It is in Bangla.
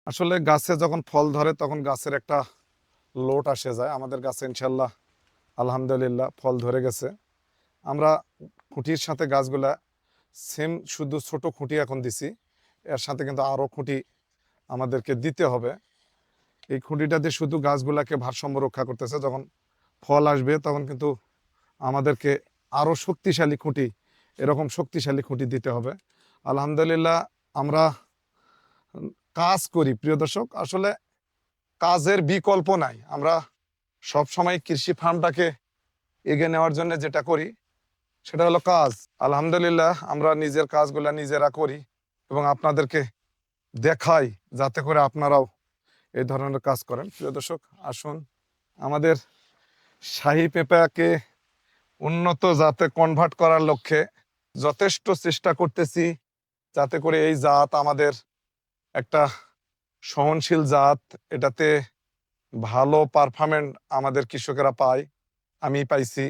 আসলে গাছে যখন ফল ধরে তখন গাছের একটা লোট আসে যায়। আমাদের গাছে ইনশাল্লাহ আলহামদুলিল্লাহ ফল ধরে গেছে। আমরা খুঁটির সাথে গাছগুলা সেম, শুধু ছোট খুঁটি এখন দিছি, এর সাথে কিন্তু আরও খুঁটি আমাদেরকে দিতে হবে। এই খুঁটিটা দিয়ে শুধু গাছগুলাকে ভারসাম্য রক্ষা করতেছে। যখন ফল আসবে তখন কিন্তু আমাদেরকে আরও শক্তিশালী খুঁটি, এরকম শক্তিশালী খুঁটি দিতে হবে। আলহামদুলিল্লাহ আমরা কাজ করি প্রিয় দর্শক, আসলে কাজের বিকল্প নাই। আমরা সব সময় কৃষি ফার্মটাকে এগিয়ে নেওয়ার জন্য যেটা করি সেটা হলো কাজ। আলহামদুলিল্লাহ আমরা নিজের কাজগুলা নিজেরা করি এবং আপনাদেরকে দেখাই, যাতে করে আপনারাও এই ধরনের কাজ করেন। প্রিয় দর্শক, আসুন আমাদের শাহী পেঁপেকে উন্নত জাতে কনভার্ট করার লক্ষ্যে যথেষ্ট চেষ্টা করতেছি, যাতে করে এই জাত আমাদের একটা সহনশীল জাত, এটাতে ভালো পারফরমেন্স আমাদের কৃষকেরা পায়। আমি পাইছি।